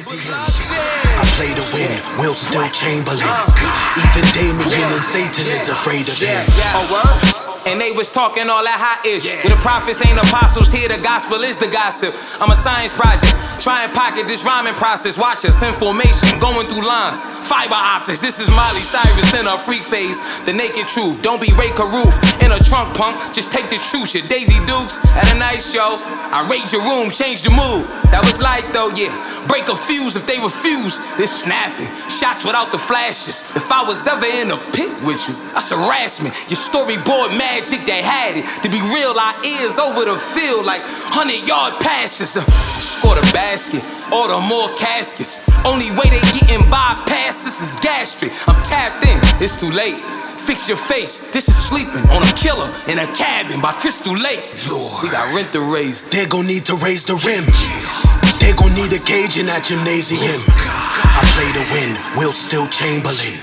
crazy him. I play to win, Will still Chamberlain. Even Damien and Satan is afraid of him. And they was talking all that hot ish. When the prophets ain't apostles, here the gospel is the gossip. I'm a science project, try and pocket this rhyming process. Watch us in formation, going through lines. Fiber optics, this is Miley Cyrus in her freak phase. The naked truth, don't be Ray Caruth in a trunk punk, just take the truth. Shit, Daisy Dukes at a night show. I raid your room, change the mood. That was like though, yeah. Break a fuse if they refuse. This snapping, shots without the flashes. If I was ever in a pit with you, that's harassment. Your storyboard magic, they had it. To be real, our ears over the field like 100-yard passes. Score the basket, order more caskets. Only way they getting bypasses is gastric. I'm tapped in, it's too late. Fix your face, this is sleeping on a killer in a cabin by Crystal Lake. Lord, we got rent to raise. They gon' need to raise the rim. They gon' need a cage in that gymnasium. I play to win, Will still Chamberlain.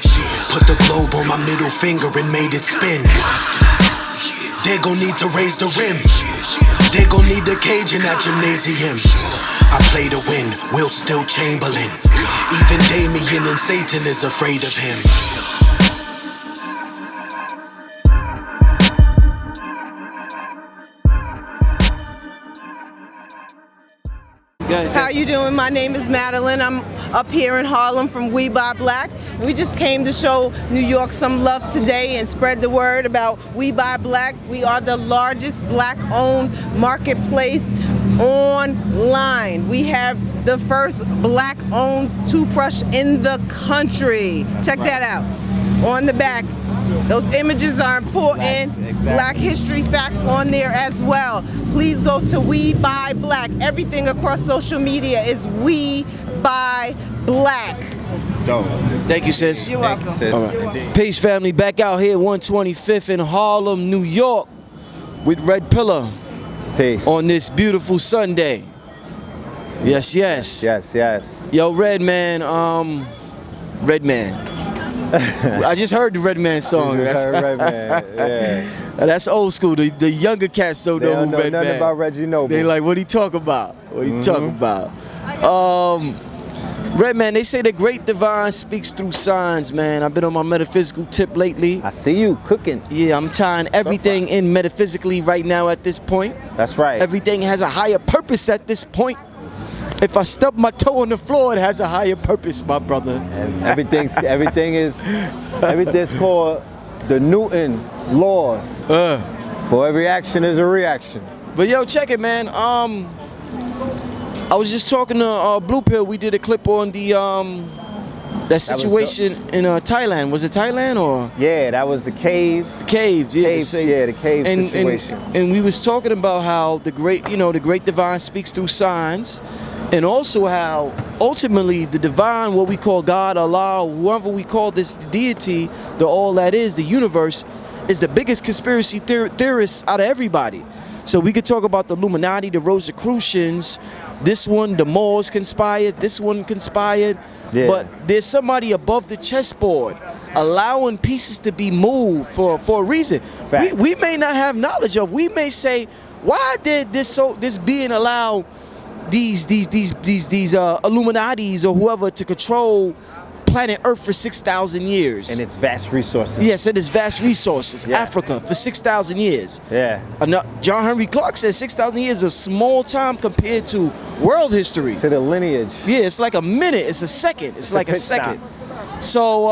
Put the globe on my middle finger and made it spin. They gon' need to raise the rim. They gon' need a cage in that gymnasium. I play to win, Will still Chamberlain. Even Damien and Satan is afraid of him. How you doing? My name is Madeline. I'm up here in Harlem from We Buy Black. We just came to show New York some love today and spread the word about We Buy Black. We are the largest black-owned marketplace online. We have the first black-owned toothbrush in the country. Check that out. On the back, those images are important. Exactly. Black history fact on there as well. Please go to We Buy Black. Everything across social media is We Buy Black. Dope. Thank you, sis. You're welcome. Sis. Right. Peace, family. Back out here, 125th in Harlem, New York, with Red Pillar. Peace. On this beautiful Sunday. Yes, yes. Yes, yes. Yo, Redman. I just heard the Redman song. Redman, yeah. That's old school. The younger cats don't know who Redman. Nothing about Reggie Noble. They like, what he talk about? What he talk about? Redman, they say the great divine speaks through signs, man. I've been on my metaphysical tip lately. I see you cooking. Yeah, I'm tying everything in metaphysically right now at this point. That's right. Everything has a higher purpose at this point. If I stub my toe on the floor, it has a higher purpose, my brother. And everything's called the Newton laws. For every action is a reaction. But yo, check it, man. I was just talking to Blue Pill. We did a clip on the that situation in Thailand. Was it Thailand or? Yeah, that was the cave. The caves, yeah. The cave situation. And we was talking about how the great divine speaks through signs, and also how ultimately the divine, what we call God, Allah, whoever we call this deity, the all that is, the universe, is the biggest conspiracy theorist out of everybody. So we could talk about the Illuminati, the Rosicrucians, this one, the Moors conspired, this one conspired. Yeah. But there's somebody above the chessboard allowing pieces to be moved for a reason. We may not have knowledge of. We may say, why did this being allow these Illuminatis or whoever to control planet Earth for 6,000 years. And its vast resources. Yes, it is vast resources. Yeah. Africa for 6,000 years. Yeah. John Henry Clark says 6,000 years is a small time compared to world history. To the lineage. Yeah, it's like a minute. It's a second. It's like a second. So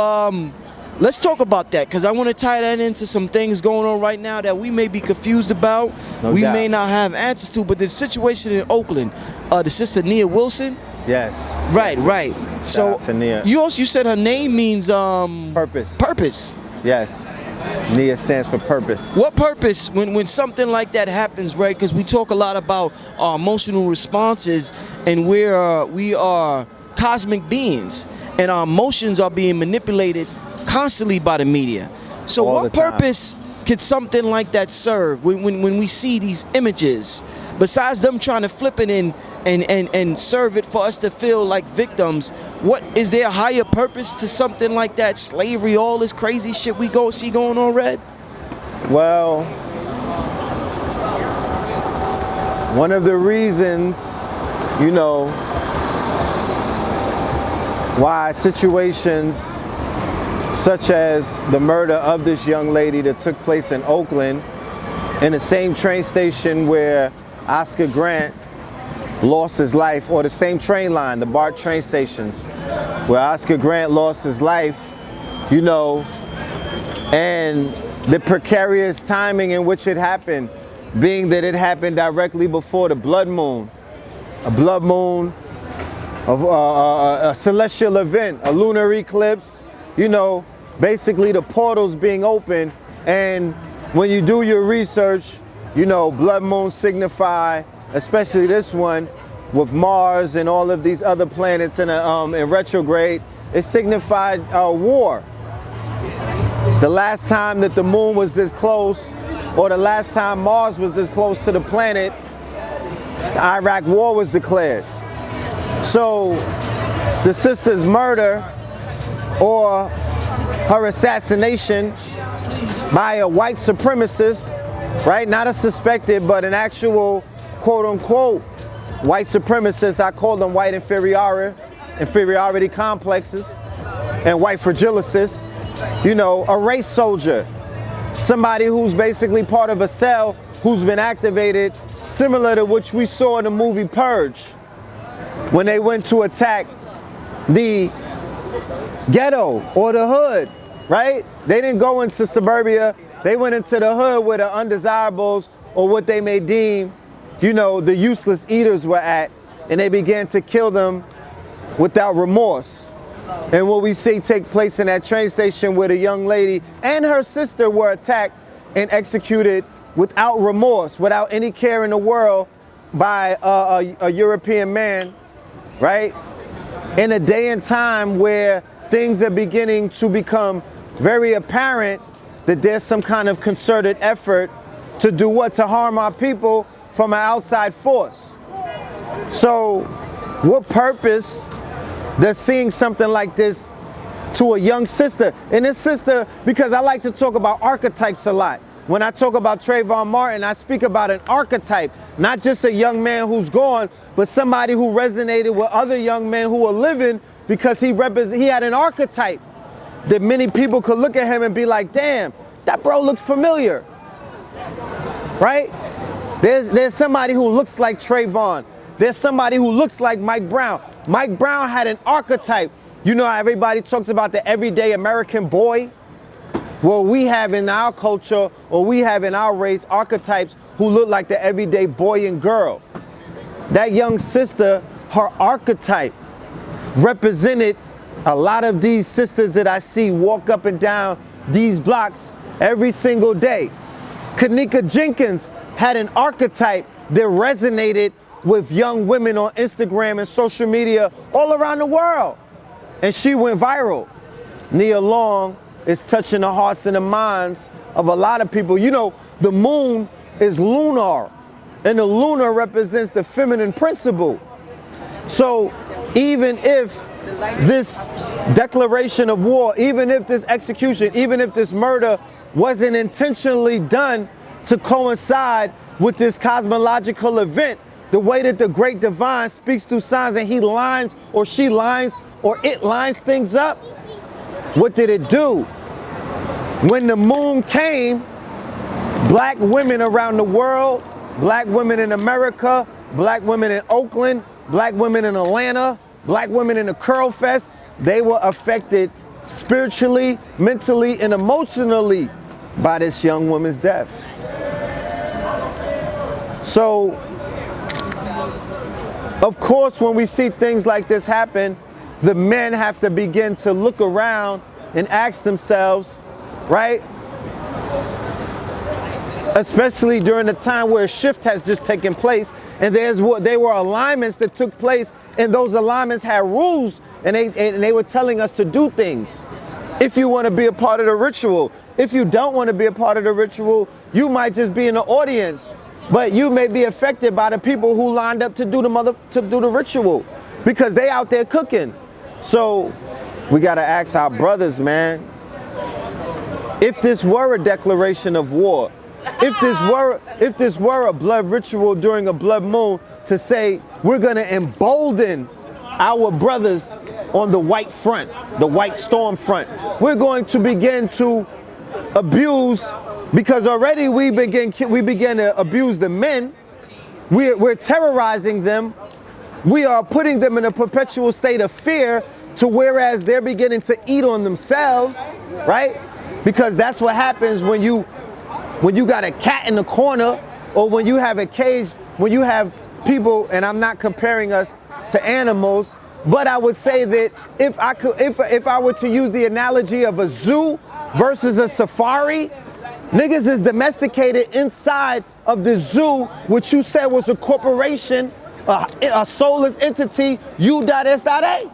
let's talk about that, because I want to tie that into some things going on right now that we may be confused about. No we doubt. may not have answers to, but the situation in Oakland, the sister Nia Wilson. Yes. Right. Shout out to Nia. You said her name means purpose. Purpose. Yes. Nia stands for purpose. What purpose when something like that happens, right? Because we talk a lot about our emotional responses, and we are cosmic beings, and our emotions are being manipulated constantly by the media. So All what the time. purpose could something like that serve when we see these images, besides them trying to flip it and serve it for us to feel like victims? What is there a higher purpose to something like that? Slavery, all this crazy shit we see going on, Red? Well, one of the reasons, why situations such as the murder of this young lady that took place in Oakland, in the same train station where Oscar Grant lost his life, or the same train line, the BART train stations, where Oscar Grant lost his life, you know, and the precarious timing in which it happened, being that it happened directly before the blood moon, a blood moon, a celestial event, a lunar eclipse, you know, basically the portals being open. And when you do your research, you know, blood moons signify, especially this one with Mars and all of these other planets in retrograde, it signified war. The last time that the moon was this close, or the last time Mars was this close to the planet, the Iraq War was declared. So the sister's murder, or her assassination by a white supremacist, right? Not a suspected, but an actual quote unquote white supremacist. I call them white inferiority complexes and white fragilicists. You know, a race soldier, somebody who's basically part of a cell who's been activated, similar to which we saw in the movie Purge, when they went to attack the ghetto or the hood, right? They didn't go into suburbia, they went into the hood where the undesirables, or what they may deem, you know, the useless eaters were at, and they began to kill them without remorse. And what we see take place in that train station where the young lady and her sister were attacked and executed without remorse, without any care in the world, by a European man, right? In a day and time where things are beginning to become very apparent that there's some kind of concerted effort to do what? To harm our people from an outside force. So what purpose does seeing something like this to a young sister? And this sister, because I like to talk about archetypes a lot. When I talk about Trayvon Martin, I speak about an archetype, not just a young man who's gone, but somebody who resonated with other young men who were living, because he had an archetype that many people could look at him and be like, damn, that bro looks familiar, right? There's somebody who looks like Trayvon. There's somebody who looks like Mike Brown. Mike Brown had an archetype. You know how everybody talks about the everyday American boy? Well, we have in our culture, or we have in our race, archetypes who look like the everyday boy and girl. That young sister, her archetype represented a lot of these sisters that I see walk up and down these blocks every single day. Kanika Jenkins had an archetype that resonated with young women on Instagram and social media all around the world. And she went viral. Nia Long is touching the hearts and the minds of a lot of people. You know, the moon is lunar, and the lunar represents the feminine principle. So even if this declaration of war, even if this execution, even if this murder wasn't intentionally done to coincide with this cosmological event, the way that the great divine speaks through signs and he lines or she lines or it lines things up, what did it do? When the moon came, black women around the world, black women in America, black women in Oakland, black women in Atlanta, black women in the Curl Fest, they were affected spiritually, mentally, and emotionally by this young woman's death. So, of course, when we see things like this happen, the men have to begin to look around and ask themselves, right? Especially during the time where a shift has just taken place, and there were alignments that took place, and those alignments had rules, and they were telling us to do things. If you want to be a part of the ritual, if you don't want to be a part of the ritual, you might just be in the audience, but you may be affected by the people who lined up to do the ritual, because they out there cooking. So we gotta ask our brothers, man, if this were a declaration of war, if this were a blood ritual during a blood moon, to say we're gonna embolden our brothers on the white front, the white storm front. We're going to begin to abuse, because already we begin to abuse the men. We're terrorizing them. We are putting them in a perpetual state of fear, to whereas they're beginning to eat on themselves, right? Because that's what happens when you got a cat in the corner, or when you have a cage, when you have people, and I'm not comparing us to animals, but I would say that if I were to use the analogy of a zoo versus a safari, niggas is domesticated inside of the zoo, which you said was a corporation, a soulless entity, U.S.A.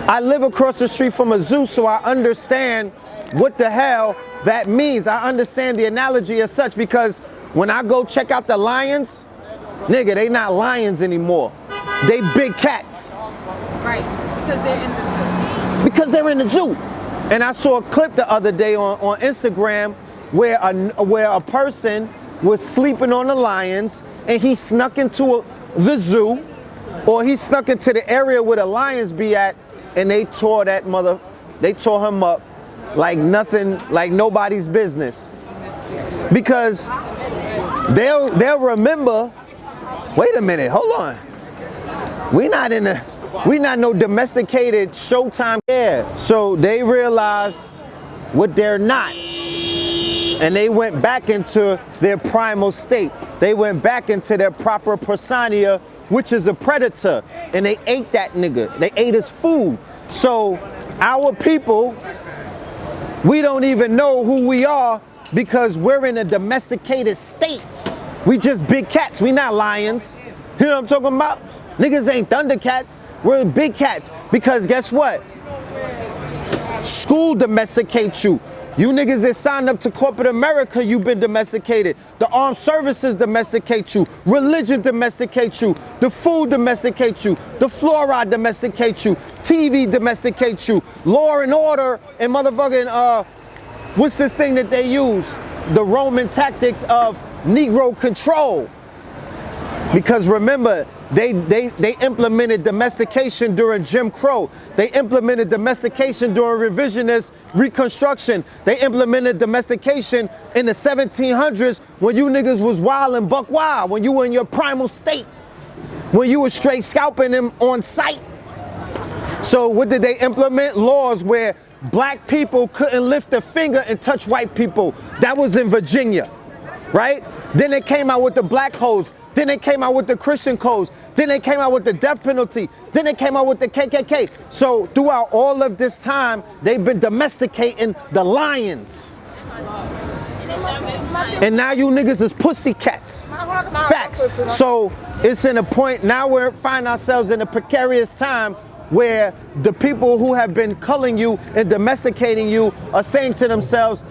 I live across the street from a zoo, so I understand what the hell that means. I understand the analogy as such, because when I go check out the lions, nigga, they not lions anymore. They big cats. Right, because they're in the zoo. Because they're in the zoo. And I saw a clip the other day on Instagram where a person was sleeping on the lions, and he snuck into the zoo, or he snuck into the area where the lions be at, and they tore him up like nothing, like nobody's business. Because they'll remember, wait a minute, hold on. We not no domesticated Showtime. Yeah. So they realized what they're not. And they went back into their primal state. They went back into their proper persona, which is a predator. And they ate that nigga. They ate his food. So our people, we don't even know who we are, because we're in a domesticated state. We just big cats. We not lions. You know what I'm talking about? Niggas ain't Thundercats. We're big cats. Because guess what? School domesticates you. You niggas that signed up to corporate America, you've been domesticated. The armed services domesticate you. Religion domesticates you. The food domesticates you. The fluoride domesticates you. TV domesticates you. Law and order and motherfucking, what's this thing that they use? The Roman tactics of Negro control. Because remember, they implemented domestication during Jim Crow. They implemented domestication during revisionist Reconstruction. They implemented domestication in the 1700s when you niggas was wild and buck wild, when you were in your primal state, when you were straight scalping them on sight. So what did they implement? Laws where black people couldn't lift a finger and touch white people. That was in Virginia, right? Then they came out with the black codes. Then they came out with the Christian codes. Then they came out with the death penalty. Then they came out with the KKK. So throughout all of this time, they've been domesticating the lions. And now you niggas is pussycats. Facts. So it's in a point, now we find ourselves in a precarious time where the people who have been culling you and domesticating you are saying to themselves,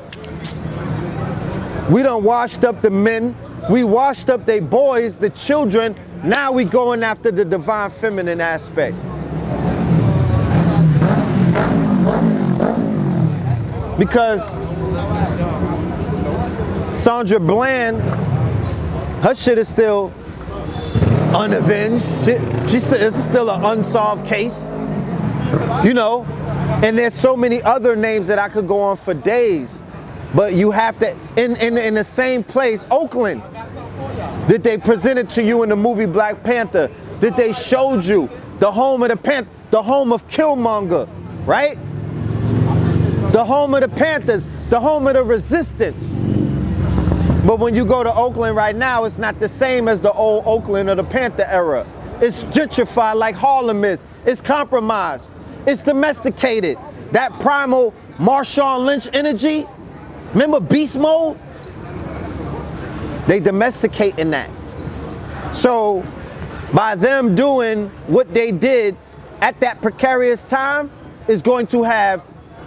we done washed up the men, we washed up they boys, the children, now we going after the divine feminine aspect. Because Sandra Bland, her shit is still unavenged. It's still an unsolved case, you know. And there's so many other names that I could go on for days. But you have to, in the same place, Oakland, that they presented to you in the movie Black Panther, that they showed you, the home of the the home of Killmonger, right? The home of the Panthers, the home of the resistance. But when you go to Oakland right now, it's not the same as the old Oakland of the Panther era. It's gentrified like Harlem is. It's compromised. It's domesticated. That primal Marshawn Lynch energy, remember beast mode? They domesticate in that. So by them doing what they did at that precarious time is going to have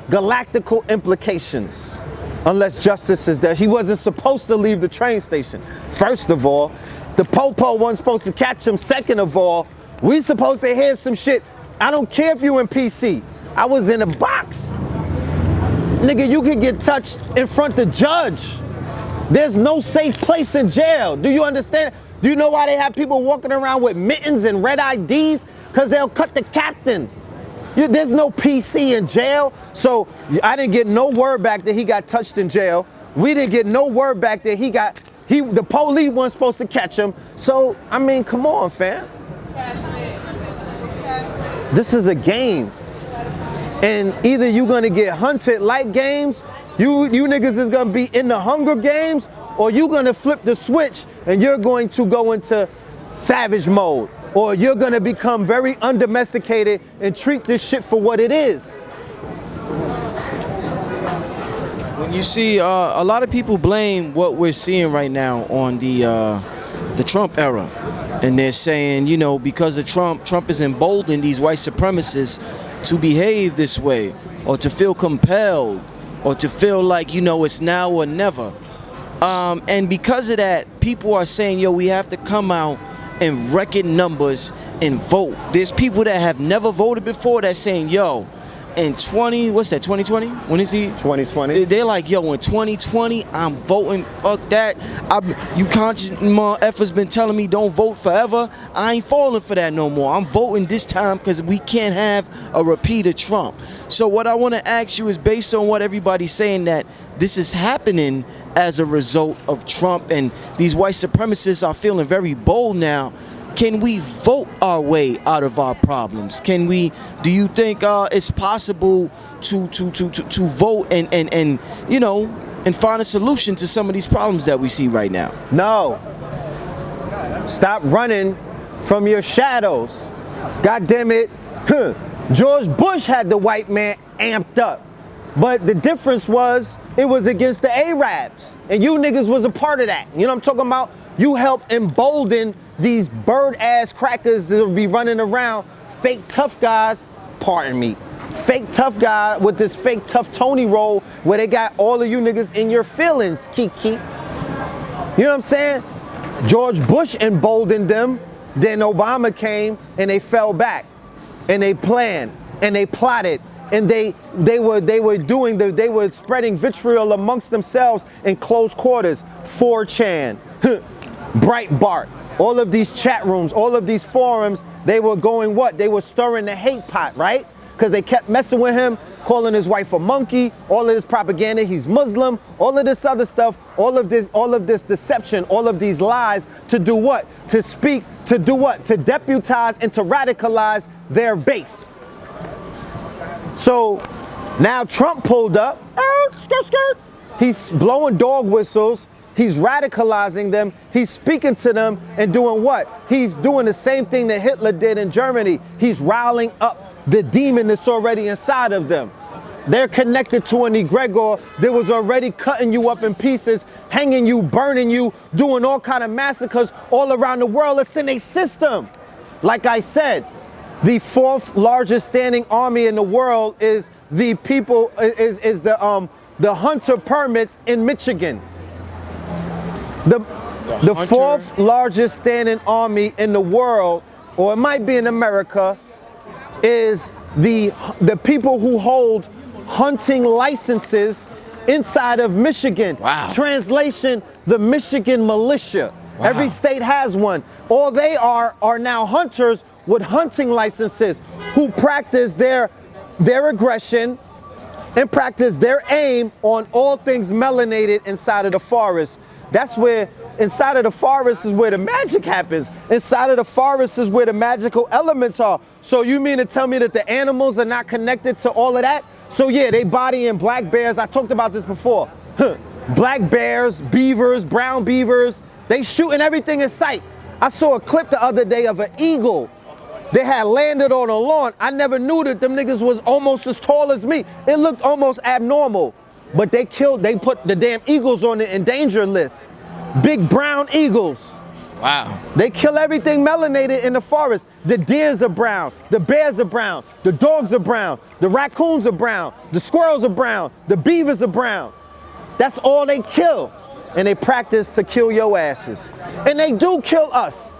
galactical implications. Unless justice is there. He wasn't supposed to leave the train station. First of all, the popo wasn't supposed to catch him. Second of all, we supposed to hear some shit. I don't care if you in PC. I was in a box. Nigga, you can get touched in front of the judge. There's no safe place in jail. Do you understand? Do you know why they have people walking around with mittens and red IDs? because they'll cut the captain. There's no PC in jail. So I didn't get no word back that he got touched in jail. We didn't get no word back that the police weren't supposed to catch him. So, I mean, come on, fam. This is a game. And either you're gonna get hunted like games, you niggas is gonna be in the Hunger Games, or you're gonna flip the switch and you're going to go into savage mode, or you're gonna become very undomesticated and treat this shit for what it is. When you see a lot of people blame what we're seeing right now on the Trump era, and they're saying, you know, because of Trump is emboldened these white supremacists to behave this way, or to feel compelled, or to feel like, you know, it's now or never. And because of that, people are saying, yo, we have to come out in record numbers and vote. There's people that have never voted before that's saying, yo, in 2020? When is he? 2020. They're like, yo, in 2020, I'm voting. Fuck that. You conscious efforts been telling me don't vote forever. I ain't falling for that no more. I'm voting this time because we can't have a repeat of Trump. So what I want to ask you is, based on what everybody's saying, that this is happening as a result of Trump, and these white supremacists are feeling very bold now. Can we vote our way out of our problems? Can we? Do you think it's possible to vote and you know, and find a solution to some of these problems that we see right now? No. Stop running from your shadows. God damn it. George Bush had the white man amped up. But the difference was, it was against the Arabs. And you niggas was a part of that. You know what I'm talking about? You helped embolden these bird-ass crackers that will be running around, fake tough guys, pardon me, fake tough guy with this fake tough Tony role where they got all of you niggas in your feelings, Kiki. You know what I'm saying? George Bush emboldened them, then Obama came and they fell back. And they planned and they plotted. And they were spreading vitriol amongst themselves in close quarters. 4chan, Breitbart, all of these chat rooms, all of these forums, they were going what? They were stirring the hate pot, right? Because they kept messing with him, calling his wife a monkey, all of this propaganda, he's Muslim, all of this other stuff, all of this deception, all of these lies to do what? To speak, to do what? To deputize and to radicalize their base. So now Trump pulled up, skirt, skirt. He's blowing dog whistles. He's radicalizing them. He's speaking to them and doing what? He's doing the same thing that Hitler did in Germany. He's riling up the demon that's already inside of them. They're connected to an egregor that was already cutting you up in pieces, hanging you, burning you, doing all kind of massacres all around the world. It's in a system. Like I said, the fourth largest standing army in the world is the hunter permits in Michigan. The fourth largest standing army in the world, or it might be in America, is the people who hold hunting licenses inside of Michigan. Wow. Translation, the Michigan militia. Wow. Every state has one. All they are now hunters with hunting licenses who practice their aggression and practice their aim on all things melanated inside of the forest. That's where, inside of the forest is where the magic happens. Inside of the forest is where the magical elements are. So you mean to tell me that the animals are not connected to all of that? So yeah, they body in black bears. I talked about this before. Black bears, beavers, brown beavers, they shooting everything in sight. I saw a clip the other day of an eagle. They had landed on a lawn. I never knew that them niggas was almost as tall as me. It looked almost abnormal. But they put the damn eagles on the endangered list. Big brown eagles. Wow. They kill everything melanated in the forest. The deers are brown, the bears are brown, the dogs are brown, the raccoons are brown, the squirrels are brown, the beavers are brown. That's all they kill. And they practice to kill your asses. And they do kill us.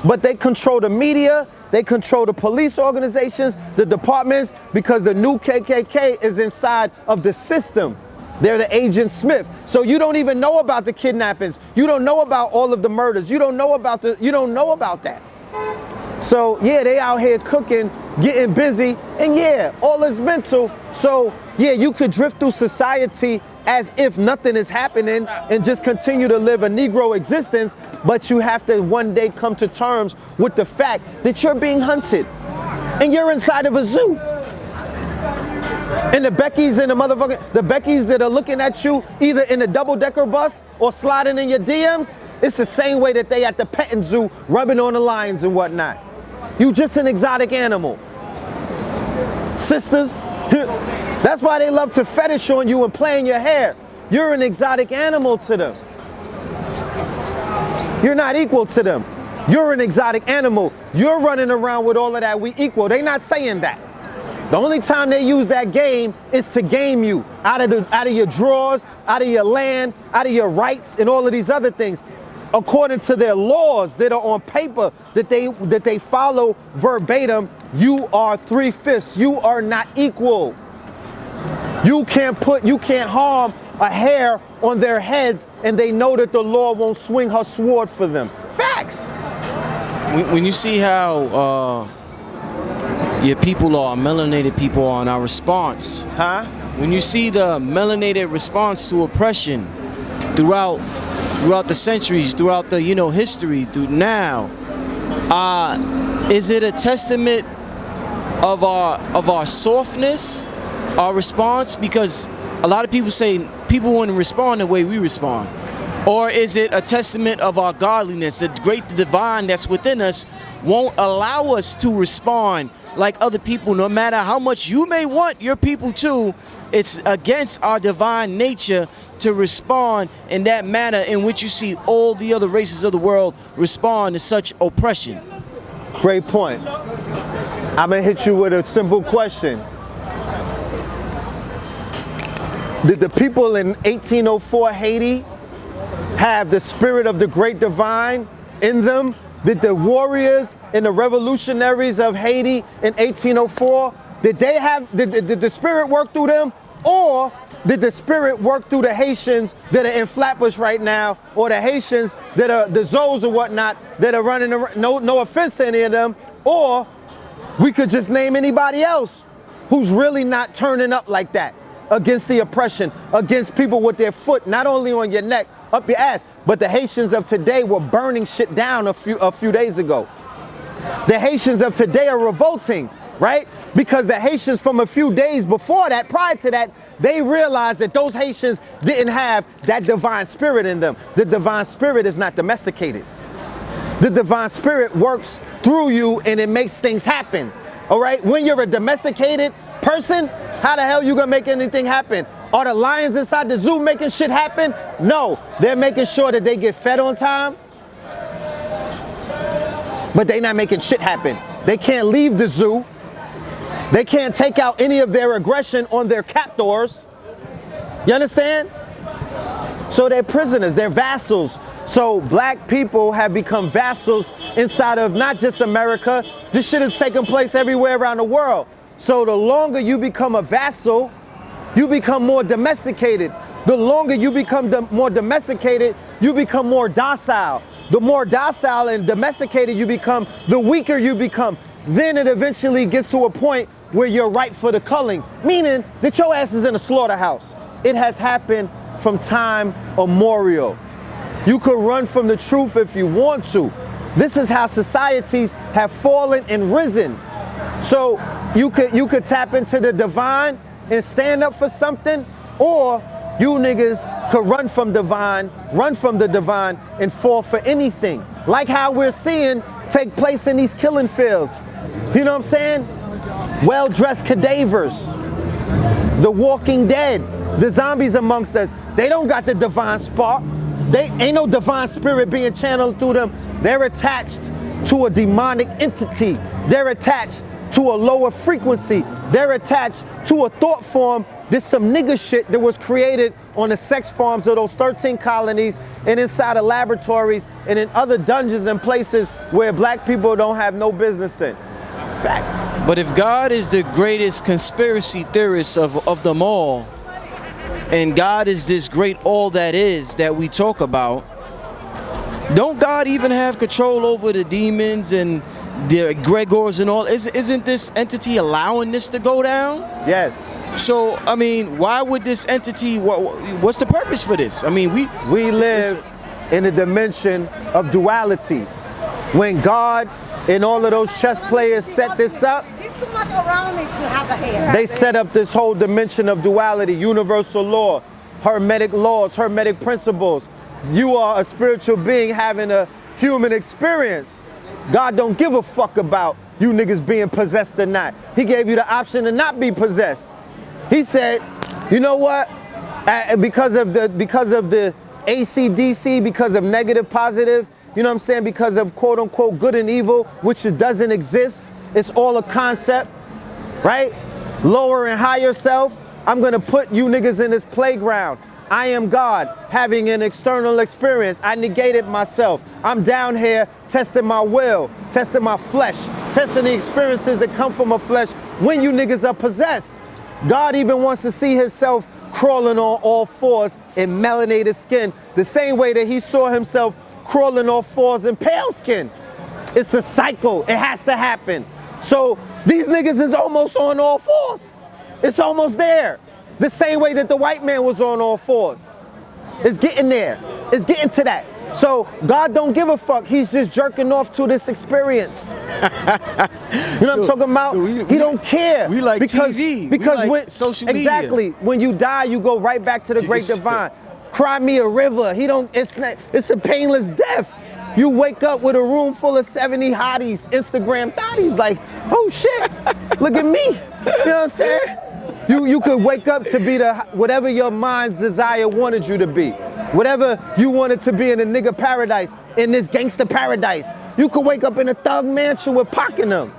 But they control the media, they control the police organizations, the departments, because the new KKK is inside of the system. They're the Agent Smith. So you don't even know about the kidnappings. You don't know about all of the murders. You don't know about that. So yeah, they out here cooking, getting busy, and yeah, all is mental. So yeah, you could drift through society as if nothing is happening and just continue to live a Negro existence, but you have to one day come to terms with the fact that you're being hunted and you're inside of a zoo. And the Beckys and the Beckys that are looking at you either in a double-decker bus or sliding in your DMs, it's the same way that they at the petting zoo rubbing on the lions and whatnot. You just an exotic animal. Sisters, that's why they love to fetish on you and play in your hair. You're an exotic animal to them. You're not equal to them. You're an exotic animal. You're running around with all of that, we equal. They're not saying that. The only time they use that game is to game you out of your drawers, out of your land, out of your rights, and all of these other things. According to their laws that are on paper that they follow verbatim, you are 3/5. You are not equal. You can't harm a hair on their heads, and they know that the law won't swing her sword for them. Facts. When you see how your people are, melanated people are, and our response, when you see the melanated response to oppression throughout the centuries, throughout the history, through now, is it a testament of our softness, our response? Because a lot of people say people want to respond the way we respond. Or is it a testament of our godliness, the great divine that's within us won't allow us to respond like other people, no matter how much you may want your people to? It's against our divine nature to respond in that manner in which you see all the other races of the world respond to such oppression. Great point. I'm gonna hit you with a simple question. Did the people in 1804 Haiti have the spirit of the great divine in them? Did the warriors and the revolutionaries of Haiti in 1804, did the spirit work through them? Or did the spirit work through the Haitians that are in Flatbush right now, or the Haitians that are the Zoes or whatnot that are running around? No offense to any of them. Or we could just name anybody else who's really not turning up like that against the oppression, against people with their foot not only on your neck, up your ass, but the Haitians of today were burning shit down a few days ago. The Haitians of today are revolting, right? Because the Haitians from a few days before that, prior to that, they realized that those Haitians didn't have that divine spirit in them. The divine spirit is not domesticated. The divine spirit works through you and it makes things happen, all right? When you're a domesticated person, how the hell you gonna make anything happen? Are the lions inside the zoo making shit happen? No, they're making sure that they get fed on time, but they're not making shit happen. They can't leave the zoo. They can't take out any of their aggression on their captors. You understand? So they're prisoners, they're vassals. So black people have become vassals inside of not just America. This shit is taking place everywhere around the world. So the longer you become a vassal, you become more domesticated. The longer you become more domesticated, you become more docile. The more docile and domesticated you become, the weaker you become. Then it eventually gets to a point where you're ripe for the culling, meaning that your ass is in a slaughterhouse. It has happened from time immemorial. You could run from the truth if you want to. This is how societies have fallen and risen. So you could tap into the divine and stand up for something, or you niggas could run from the divine and fall for anything. Like how we're seeing take place in these killing fields. You know what I'm saying? Well-dressed cadavers, the walking dead, the zombies amongst us. They don't got the divine spark. They ain't no divine spirit being channeled through them. They're attached to a demonic entity. They're attached to a lower frequency. They're attached to a thought form. There's some nigga shit that was created on the sex farms of those 13 colonies and inside of laboratories and in other dungeons and places where black people don't have no business in. Facts. But if God is the greatest conspiracy theorist of them all, and God is this great all that is that we talk about, don't God even have control over the demons and the egregores and all, isn't this entity allowing this to go down? Yes. So, I mean, why would this entity, what's the purpose for this? I mean, we live in a dimension of duality. When God and all of those chess players set this up, He's too much around me to have the hair. they set up this whole dimension of duality, universal law, hermetic laws, hermetic principles. You are a spiritual being having a human experience. God don't give a fuck about you niggas being possessed or not. He gave you the option to not be possessed. He said, you know what? Because of the AC/DC, because of negative, positive, you know what I'm saying? Because of quote unquote good and evil, which it doesn't exist. It's all a concept, right? Lower and higher self. I'm gonna put you niggas in this playground. I am God, having an external experience. I negated myself. I'm down here testing my will, testing my flesh, testing the experiences that come from my flesh when you niggas are possessed. God even wants to see himself crawling on all fours in melanated skin, the same way that he saw himself crawling on fours in pale skin. It's a cycle. It has to happen. So these niggas is almost on all fours. It's almost there. The same way that the white man was on all fours. It's getting there. It's getting to that. So God don't give a fuck. He's just jerking off to this experience. You know what I'm talking about? So he don't care. We like TV. Because we like when, social media. exactly, when you die, you go right back to the great divine. Cry me a river. It's a painless death. You wake up with a room full of 70 hotties, Instagram thotties, like, oh shit, look at me. You know what I'm saying? You could wake up to be whatever your mind's desire wanted you to be. Whatever you wanted to be in a nigga paradise, in this gangster paradise. You could wake up in a thug mansion with Pac in them.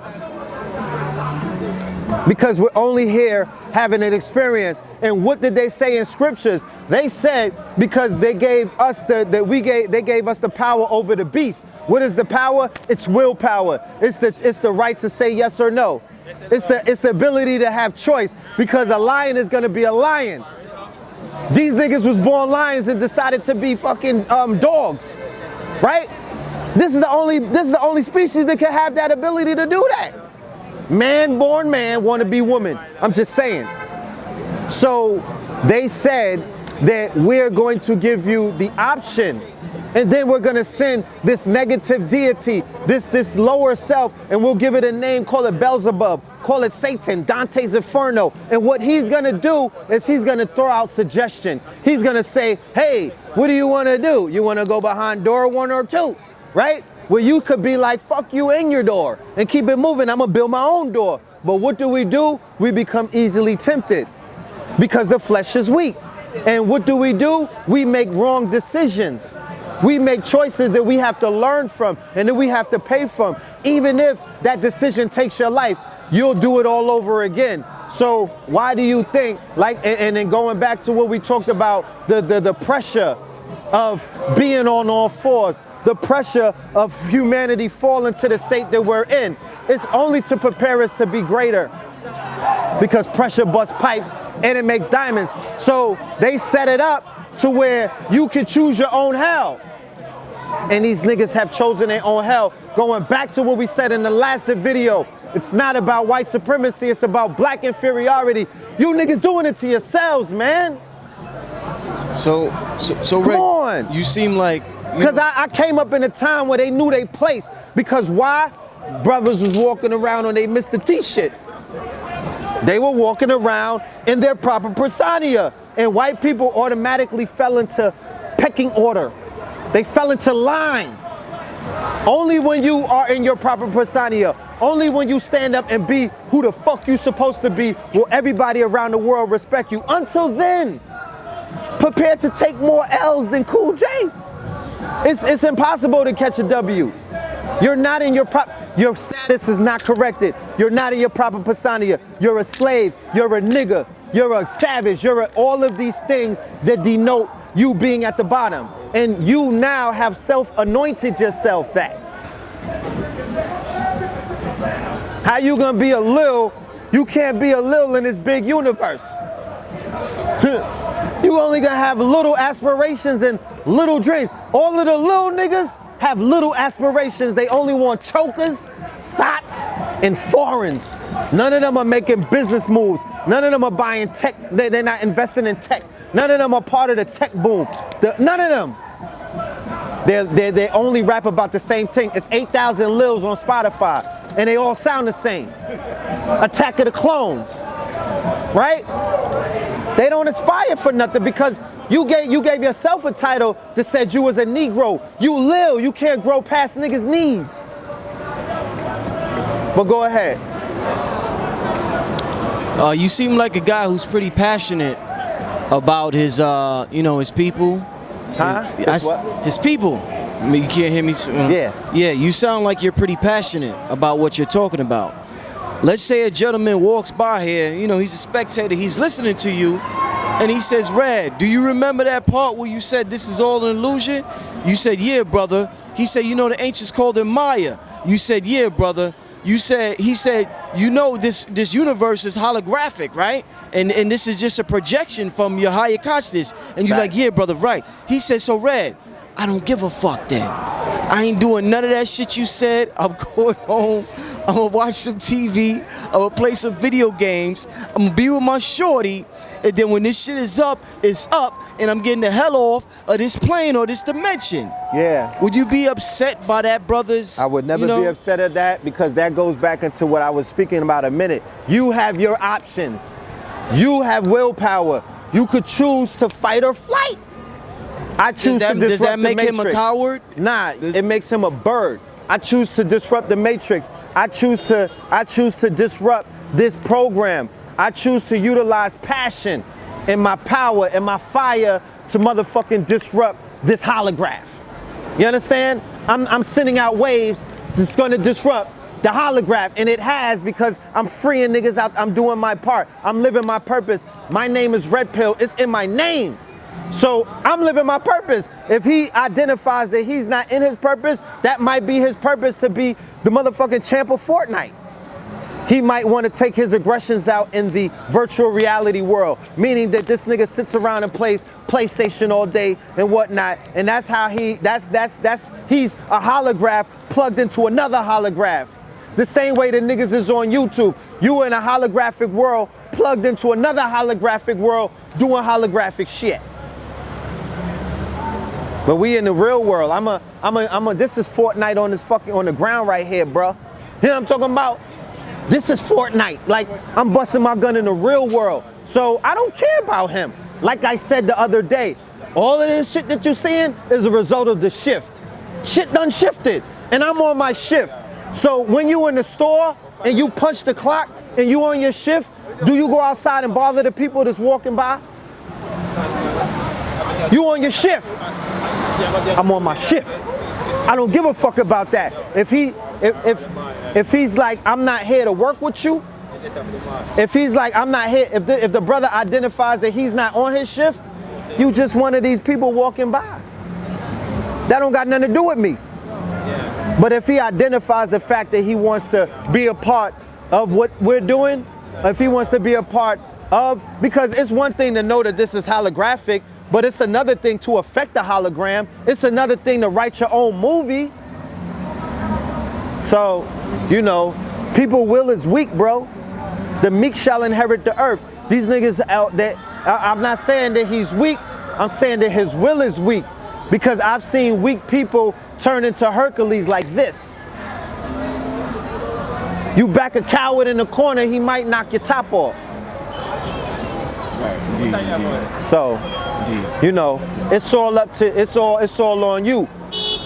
Because we're only here having an experience. And what did they say in scriptures? They said because they gave us they gave us the power over the beast. What is the power? It's willpower. It's the right to say yes or no. It's the ability to have choice, because a lion is gonna be a lion. These niggas was born lions and decided to be fucking dogs, right? This is the only species that can have that ability to do that. Man born man wanna be woman. I'm just saying. So they said that we're going to give you the option, and then we're gonna send this negative deity, this lower self, and we'll give it a name, call it Beelzebub, call it Satan, Dante's Inferno. And what he's gonna do is he's gonna throw out suggestion. He's gonna say, hey, what do you wanna do? You wanna go behind door 1 or 2, right? Well, you could be like, fuck you in your door and keep it moving. I'm gonna build my own door. But what do? We become easily tempted because the flesh is weak. And what do? We make wrong decisions. We make choices that we have to learn from and that we have to pay from. Even if that decision takes your life, you'll do it all over again. So why do you think, like, and then going back to what we talked about, the pressure of being on all fours, the pressure of humanity falling to the state that we're in, it's only to prepare us to be greater. Because pressure busts pipes and it makes diamonds. So they set it up to where you can choose your own hell. And these niggas have chosen their own hell. Going back to what we said in the last video, it's not about white supremacy, it's about black inferiority. You niggas doing it to yourselves, man. So Come Ray, on. you seem like... Because I came up in a time where they knew their place. Because why? Brothers was walking around on their Mr. T shit. They were walking around in their proper persona. And white people automatically fell into pecking order. They fell into line. Only when you are in your proper persona, only when you stand up and be who the fuck you supposed to be, will everybody around the world respect you. Until then, prepare to take more L's than Cool J. It's impossible to catch a W. You're not in your status is not corrected. You're not in your proper persona. You're a slave. You're a nigga. You're a savage. All of these things that denote you being at the bottom. And you now have self-anointed yourself that. How you gonna be a lil? You can't be a lil in this big universe. You only gonna have little aspirations and little dreams. All of the little niggas have little aspirations. They only want chokers, thoughts and foreigns. None of them are making business moves. None of them are buying tech. They're not investing in tech. None of them are part of the tech boom. None of them. They only rap about the same thing. It's 8,000 Lils on Spotify, and they all sound the same. Attack of the Clones, right? They don't aspire for nothing because you gave yourself a title that said you was a Negro. You Lil, you can't grow past niggas' knees. But go ahead. You seem like a guy who's pretty passionate about his, his people. Huh? His people. I mean, you can't hear me. Yeah. Yeah, you sound like you're pretty passionate about what you're talking about. Let's say a gentleman walks by here, he's a spectator, he's listening to you, and he says, Red, do you remember that part where you said this is all an illusion? You said, yeah, brother. He said, the ancients called it Maya. You said, yeah, brother. He said, this universe is holographic, right? And this is just a projection from your higher consciousness. And you're like, yeah, brother, right. He said, so Red, I don't give a fuck then. I ain't doing none of that shit you said. I'm going home. I'm gonna watch some TV. I'm gonna play some video games. I'm gonna be with my shorty. And then when this shit is up, it's up. And I'm getting the hell off of this plane or this dimension. Yeah. Would you be upset by that, brothers? I would never be upset at that because that goes back into what I was speaking about a minute. You have your options. You have willpower. You could choose to fight or flight. I choose to disrupt the matrix. Does that make him a coward? Nah, it makes him a bird. I choose to disrupt the matrix. I choose to disrupt this program. I choose to utilize passion and my power and my fire to motherfucking disrupt this holograph. You understand? I'm sending out waves that's gonna disrupt the holograph, and it has because I'm freeing niggas out. I'm doing my part. I'm living my purpose. My name is Red Pill. It's in my name. So I'm living my purpose. If he identifies that he's not in his purpose, that might be his purpose to be the motherfucking champ of Fortnite. He might want to take his aggressions out in the virtual reality world, meaning that this nigga sits around and plays PlayStation all day and whatnot, and that's how he's a holograph plugged into another holograph. The same way the niggas is on YouTube. You in a holographic world plugged into another holographic world doing holographic shit. But we in the real world. This is Fortnite on the ground right here, bro. You know what I'm talking about? This is Fortnite. Like, I'm busting my gun in the real world. So I don't care about him. Like I said the other day, all of this shit that you're seeing is a result of the shift. Shit done shifted, and I'm on my shift. So when you in the store and you punch the clock and you on your shift, do you go outside and bother the people that's walking by? You on your shift. I'm on my shift. I don't give a fuck about that. If he's like, I'm not here to work with you, if he's like, I'm not here, if the brother identifies that he's not on his shift, you just one of these people walking by. That don't got nothing to do with me. But if he identifies the fact that he wants to be a part of what we're doing, if he wants to be a part of, because it's one thing to know that this is holographic, but it's another thing to affect the hologram. It's another thing to write your own movie. So, people will is weak, bro. The meek shall inherit the earth. These niggas out there, I'm not saying that he's weak. I'm saying that his will is weak. Because I've seen weak people turn into Hercules like this. You back a coward in the corner, he might knock your top off. Indeed. So, it's all on you.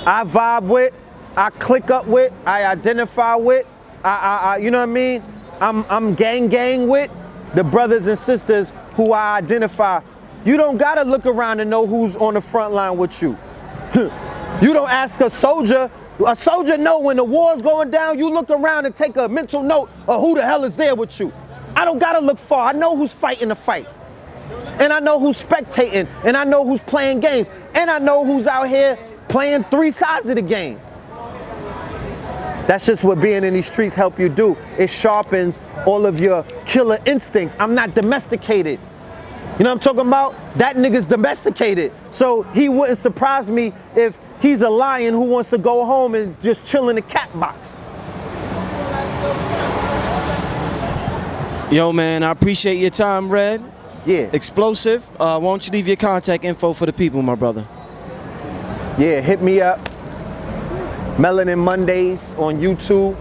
I vibe with, I click up with, I identify with, you know what I mean? I'm gang with the brothers and sisters who I identify. You don't gotta look around and know who's on the front line with you. You don't ask a soldier know when the war's going down, you look around and take a mental note of who the hell is there with you. I don't gotta look far, I know who's fighting the fight. And I know who's spectating, and I know who's playing games, and I know who's out here playing 3 sides of the game. That's just what being in these streets help you do. It sharpens all of your killer instincts. I'm not domesticated. You know what I'm talking about? That nigga's domesticated. So he wouldn't surprise me if he's a lion who wants to go home and just chill in the cat box. Yo, man, I appreciate your time, Red. Yeah. Explosive. Why don't you leave your contact info for the people, my brother? Yeah, hit me up. Melanin Mondays on YouTube.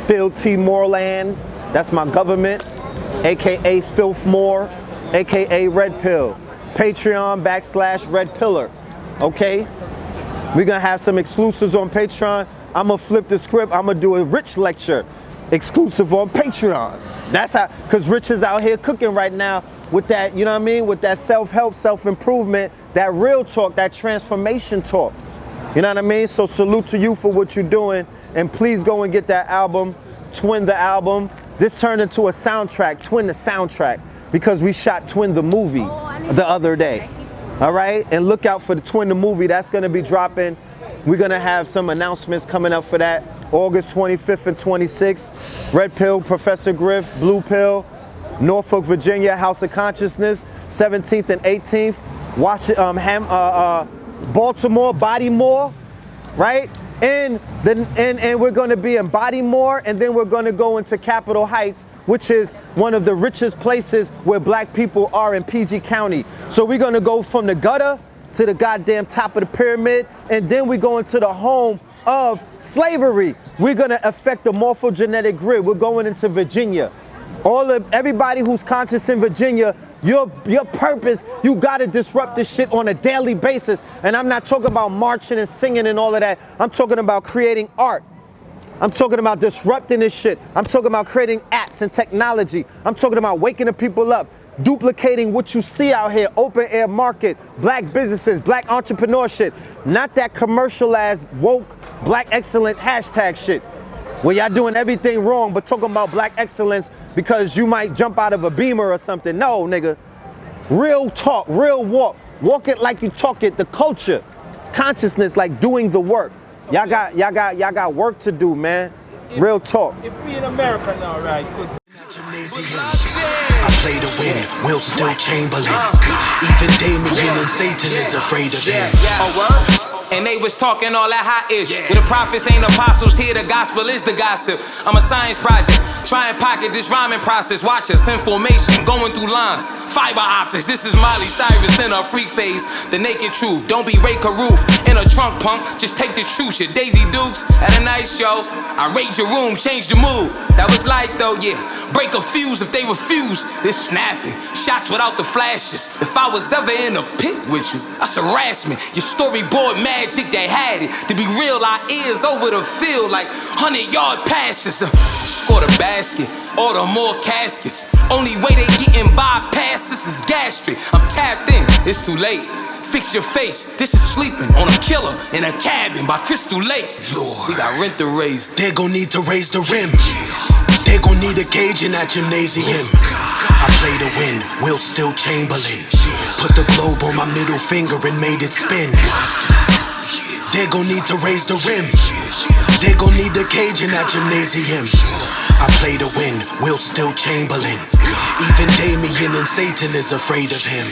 Phil T. Moreland. That's my government. AKA Filth Moore. AKA Red Pill. Patreon / Red Pillar. Okay? We're gonna have some exclusives on Patreon. I'm gonna flip the script. I'm gonna do a Rich lecture exclusive on Patreon. That's how, cause Rich is out here cooking right now with that, you know what I mean? With that self-help, self-improvement, that real talk, that transformation talk. You know what I mean? So salute to you for what you're doing. And please go and get that album, Twin the album. This turned into a soundtrack, Twin the soundtrack, because we shot Twin the movie the other day. All right? And look out for the Twin the movie. That's gonna be dropping. We're gonna have some announcements coming up for that. August 25th and 26th. Red Pill, Professor Griff, Blue Pill, Norfolk, Virginia, House of Consciousness, 17th and 18th. Baltimore, Bodymore, right? And we're gonna be in Bodymore, and then we're gonna go into Capitol Heights, which is one of the richest places where black people are in PG County. So we're gonna go from the gutter to the goddamn top of the pyramid, and then we go into the home of slavery. We're gonna affect the morphogenetic grid. We're going into Virginia. Everybody who's conscious in Virginia, your purpose, you gotta disrupt this shit on a daily basis. And I'm not talking about marching and singing and all of that. I'm talking about creating art. I'm talking about disrupting this shit. I'm talking about creating apps and technology. I'm talking about waking the people up, duplicating what you see out here, open air market, black businesses, black entrepreneurship, not that commercialized, woke, black excellent hashtag shit, where y'all doing everything wrong, but talking about black excellence because you might jump out of a Beamer or something. No, nigga. Real talk, real walk. Walk it like you talk it, the culture, consciousness, like doing the work. Y'all got work to do, man. Real talk. If we in America now, right, good. I play to win, Will still Chamberlain. Even Damien and Satan is afraid of him. And they was talking all that hot ish. When the prophets ain't apostles, here the gospel is the gossip. I'm a science project, try and pocket this rhyming process. Watch us in formation, going through lines. Fiber optics, this is Miley Cyrus in her freak phase. The naked truth, don't be Ray Caruth in a trunk punk. Just take the truth shit. Daisy Dukes at a night show. I raid your room, change the mood. That was like though, yeah. Break a fuse if they refuse. This snapping, shots without the flashes. If I was ever in a pit with you, that's harassment. Your storyboard magic, they had it. To be real, our ears over the field like 100-yard passes. Score the basket, order more caskets. Only way they getting bypasses is gastric. I'm tapped in, it's too late. Fix your face, this is sleeping on a killer in a cabin by Crystal Lake. Lord, we got rent to raise. They gon' need to raise the rim. They gon' need a cage in that gymnasium. I play to win, Will still Chamberlain. Put the globe on my middle finger and made it spin. They gon' need to raise the rim. They gon' need a cage in that gymnasium. I play to win, Will still Chamberlain. Even Damien and Satan is afraid of him.